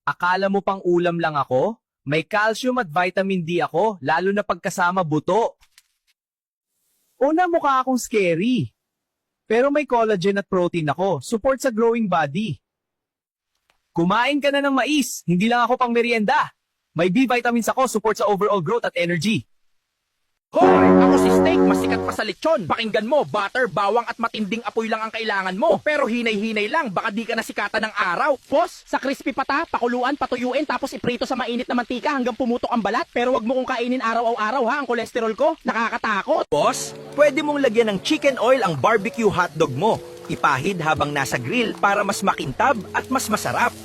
Akala mo pang ulam lang ako? May calcium at vitamin D ako, lalo na pagkasama buto. Una mukha akong scary. Pero may collagen at protein ako, support sa growing body. Kumain ka na ng mais, hindi lang ako pang merienda. May B vitamins ako, support sa overall growth at energy. Hoy! Ako si Steak, mas sikat pa sa lechon. Pakinggan mo, butter, bawang at matinding apoy lang ang kailangan mo. Pero hinay-hinay lang, baka di ka nasikatan ng araw. Boss, sa crispy pata, pakuluan, patuyuin, tapos iprito sa mainit na mantika hanggang pumutok ang balat. Pero wag mo kong kainin araw-araw ha, ang kolesterol ko. Nakakatakot. Boss, pwede mong lagyan ng chicken oil ang barbecue hotdog mo. Ipahid habang nasa grill para mas makintab at mas masarap.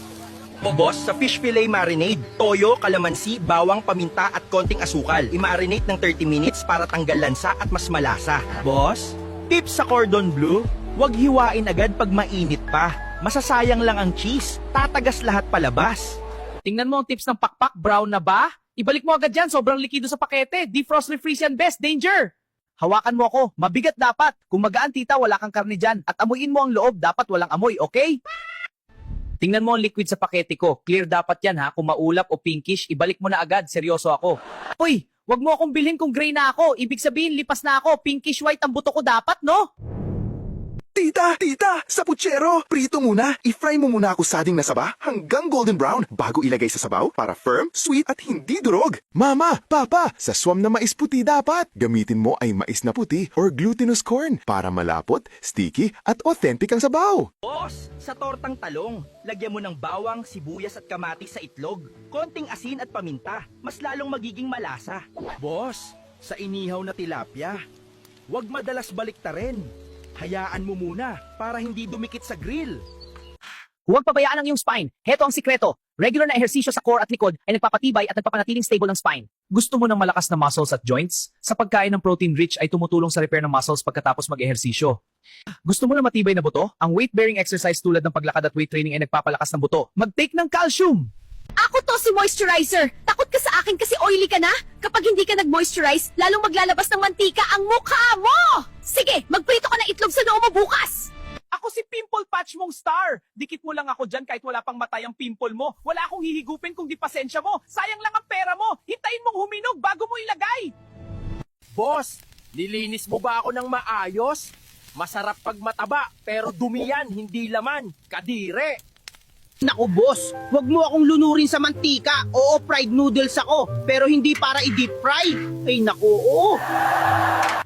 O boss, sa fish fillet marinade, toyo, kalamansi, bawang, paminta at konting asukal. I-marinate ng 30 minutes para tanggal lansa at mas malasa. Boss, tips sa cordon bleu, huwag hiwain agad pag mainit pa. Masasayang lang ang cheese, tatagas lahat palabas. Tingnan mo ang tips ng pakpak, brown na ba? Ibalik mo agad yan, sobrang likido sa pakete. Defrost refreeze yan, best, danger! Hawakan mo ako, mabigat dapat. Kung magaan tita, wala kang karne dyan. At amuyin mo ang loob, dapat walang amoy, okay? Tingnan mo ang liquid sa pakete ko. Clear dapat yan ha. Kung maulap o pinkish, ibalik mo na agad. Seryoso ako. Uy, wag mo akong bilhin kung gray na ako. Ibig sabihin, lipas na ako. Pinkish white ang buto ko dapat, no? Tita, sa putsero, prito muna. I-fry mo muna ako sading na saba hanggang golden brown bago ilagay sa sabaw para firm, sweet at hindi durog. Mama, Papa, sa swam na mais puti dapat. Gamitin mo ay mais na puti or glutinous corn para malapot, sticky at authentic ang sabaw. Boss, sa tortang talong, lagyan mo ng bawang, sibuyas at kamatis sa itlog. Konting asin at paminta, mas lalong magiging malasa. Boss, sa inihaw na tilapia, wag madalas baliktarin. Hayaan mo muna para hindi dumikit sa grill. Huwag pabayaan ang iyong spine. Heto ang sikreto. Regular na ehersisyo sa core at likod ay nagpapatibay at nagpapanatiling stable ng spine. Gusto mo ng malakas na muscles at joints? Sa pagkain ng protein-rich ay tumutulong sa repair ng muscles pagkatapos mag-ehersisyo. Gusto mo ng matibay na buto? Ang weight-bearing exercise tulad ng paglakad at weight training ay nagpapalakas ng buto. Mag-take ng calcium! Ako to si moisturizer. Takot ka sa akin kasi oily ka na? Kapag hindi ka nag-moisturize, lalong maglalabas ng mantika ang mukha mo! Sige, magprito ka ng itlog sa noo mo bukas! Ako si pimple patch mong star. Dikit mo lang ako dyan kahit wala pang matay ang pimple mo. Wala akong hihigupin kung di pasensya mo. Sayang lang ang pera mo. Hintayin mong huminog bago mo ilagay. Boss, nilinis mo ba ako ng maayos? Masarap pag mataba, pero dumi yan, hindi laman. Kadire! Naku boss, wag mo akong lunurin sa mantika. Oo, fried noodles ako, pero hindi para i-deep fry. Ay naku, oo.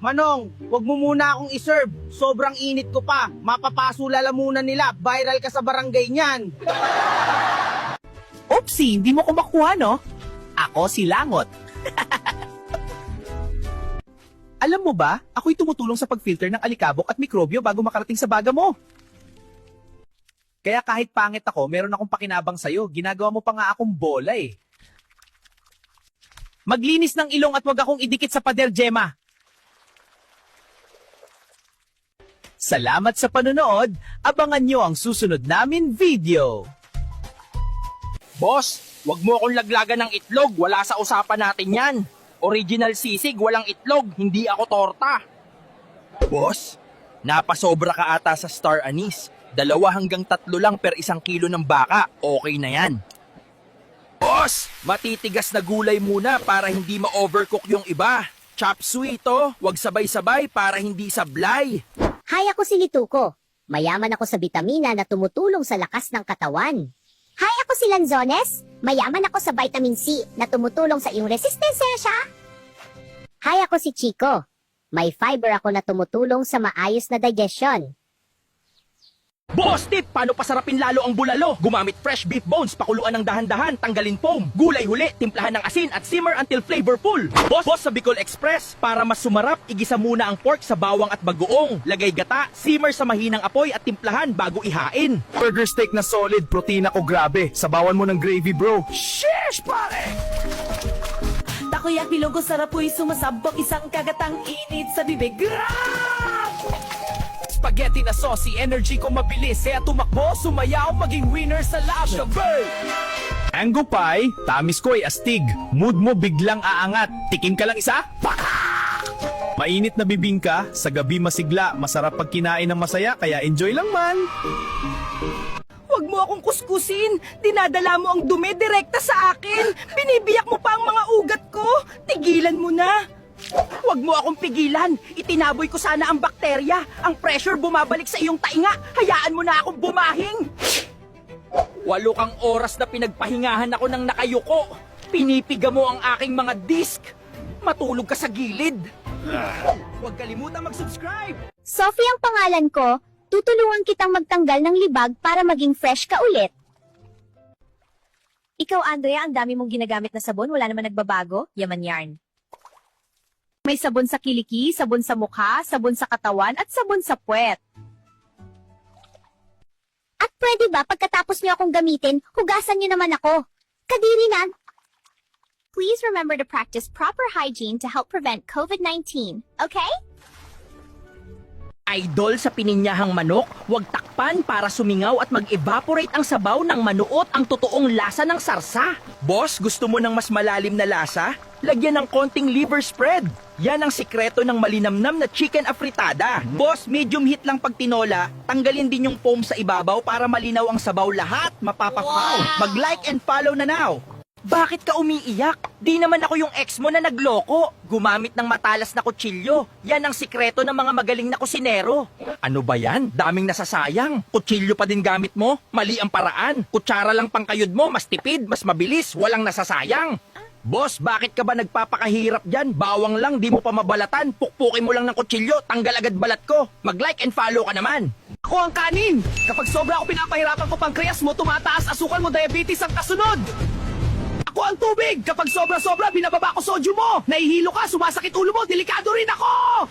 Manong, wag mo muna akong iserve. Sobrang init ko pa. Mapapaso lalamunan nila. Viral ka sa barangay niyan. Oopsie, hindi mo ko makuha, no? Ako si Langot. Alam mo ba, ako'y tumutulong sa pag-filter ng alikabok at mikrobyo bago makarating sa baga mo. Kaya kahit pangit ako, meron akong pakinabang sa'yo. Ginagawa mo pa nga akong bola eh. Maglinis ng ilong at wag akong idikit sa pader, Gemma. Salamat sa panonood. Abangan nyo ang susunod namin video. Boss, wag mo akong laglagan ng itlog. Wala sa usapan natin yan. Original sisig, walang itlog. Hindi ako torta. Boss, napasobra ka ata sa star anise. 2 hanggang 3 lang per 1 kilo ng baka. Okay na yan. Boss, matitigas na gulay muna para hindi ma-overcook yung iba. Chop suey to, wag sabay-sabay para hindi sablay. Hi, ako si Lituko. Mayaman ako sa bitamina na tumutulong sa lakas ng katawan. Hi, ako si Lanzones. Mayaman ako sa vitamin C na tumutulong sa iyong resistensya. Hi, ako si Chico. May fiber ako na tumutulong sa maayos na digestion. Boss tip, paano pasarapin lalo ang bulalo? Gumamit fresh beef bones, pakuluan ng dahan-dahan, tanggalin foam, gulay huli, timplahan ng asin at simmer until flavorful. Boss sa Bicol Express, para mas sumarap, igisa muna ang pork sa bawang at bagoong. Lagay gata, simmer sa mahinang apoy at timplahan bago ihain. Burger steak na solid, protein ako grabe. Sabawan mo ng gravy, bro. Sheesh, pare! Takoyaki logo sarap po'y sumasabog, isang kagatang init sa bibig. Spaghetti na saucy, energy ko mabilis. Kaya tumakbo, sumayaw, maging winner sa laban. Mango pie, tamis ko ay astig. Mood mo biglang aangat. Tikim ka lang isa? Mainit na bibingka, sa gabi masigla. Masarap pag kinain ng masaya, kaya enjoy lang man. Wag mo mo akong kuskusin. Dinadala mo ang dumi direkta sa akin. Binibiyak mo pa ang mga ugat ko. Tigilan mo na. Huwag mo akong pigilan. Itinaboy ko sana ang bakterya. Ang pressure bumabalik sa iyong tainga. Hayaan mo na akong bumahing. 8 kang oras na pinagpahingahan ako ng nakayuko. Pinipiga mo ang aking mga disk. Matulog ka sa gilid. Huwag kalimutang mag-subscribe. Sophie ang pangalan ko. Tutulungan kitang magtanggal ng libag para maging fresh ka ulit. Ikaw, Andrea, ang dami mong ginagamit na sabon. Wala naman nagbabago. Yaman yarn. May sabon sa kiliki, sabon sa mukha, sabon sa katawan, at sabon sa puwet. At pwede ba pagkatapos niyo akong gamitin, hugasan niyo naman ako? Kadiri na. Please remember to practice proper hygiene to help prevent COVID-19, okay? Idol sa pininyahang manok, huwag takpan para sumingaw at mag-evaporate ang sabaw ng manuot ang totoong lasa ng sarsa. Boss, gusto mo ng mas malalim na lasa? Lagyan ng konting liver spread. Yan ang sikreto ng malinamnam na chicken afritada. Boss, medium heat lang pag tinola. Tanggalin din yung foam sa ibabaw para malinaw ang sabaw lahat. Mapapapaw. Mag-like and follow na now. Bakit ka umiiyak? Di naman ako yung ex mo na nagloko. Gumamit ng matalas na kutsilyo. Yan ang sikreto ng mga magaling na kusinero. Ano ba yan? Daming nasasayang. Kutsilyo pa din gamit mo? Mali ang paraan. Kutsara lang pangkayod mo, mas tipid, mas mabilis, walang nasasayang. Boss, bakit ka ba nagpapakahirap dyan? Bawang lang, di mo pa mabalatan. Pukpukin mo lang ng kutsilyo, tanggal agad balat ko. Mag-like and follow ka naman. Ako ang kanin! Kapag sobra ako pinapahirapan ko pankreas mo, tumataas asukal mo, diabetes ang kasunod! Ako ang tubig! Kapag sobra-sobra, binababa ko sodium mo! Nahihilo ka, sumasakit ulo mo, delikado rin ako!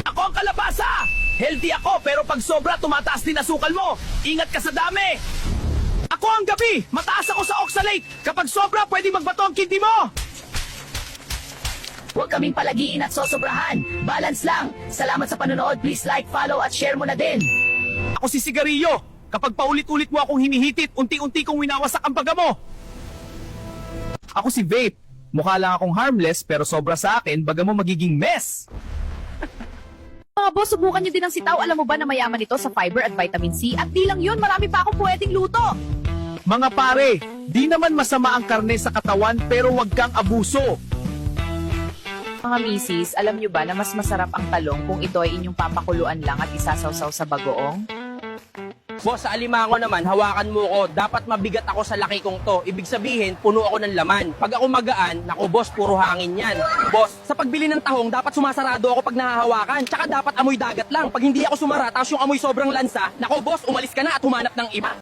Ako ang kalabasa! Healthy ako, pero pag sobra, tumataas din asukal mo! Ingat ka sa dami! Ako ang gabi! Mataas ako sa oxalate! Kapag sobra, pwede magbato ang kidney mo! Huwag kaming palagiin at sosobrahan! Balance lang! Salamat sa panonood, please like, follow at share mo na din! Ako si Sigarilyo! Kapag paulit-ulit mo akong hinihitit, unti-unti kong winawasak ang baga mo! Ako si Vape. Mukha lang akong harmless pero sobra sa akin, baga mo magiging mess. Mga boss, subukan nyo din ang sitaw. Alam mo ba na mayaman ito sa fiber at vitamin C? At di lang yun, marami pa akong pwedeng luto. Mga pare, di naman masama ang karne sa katawan pero wag kang abuso. Mga misis, alam nyo ba na mas masarap ang talong kung ito ay inyong papakuluan lang at isasawsaw sa bagoong? Boss, sa alimango naman, hawakan mo ko. Dapat mabigat ako sa laki kong to. Ibig sabihin, puno ako ng laman. Pag ako magaan, naku boss, puro hangin yan. Boss, sa pagbili ng tahong, dapat sumasarado ako pag nahahawakan. Tsaka dapat amoy dagat lang. Pag hindi ako sumara, tapos yung amoy sobrang lansa, naku boss, umalis ka na at humanap ng iba.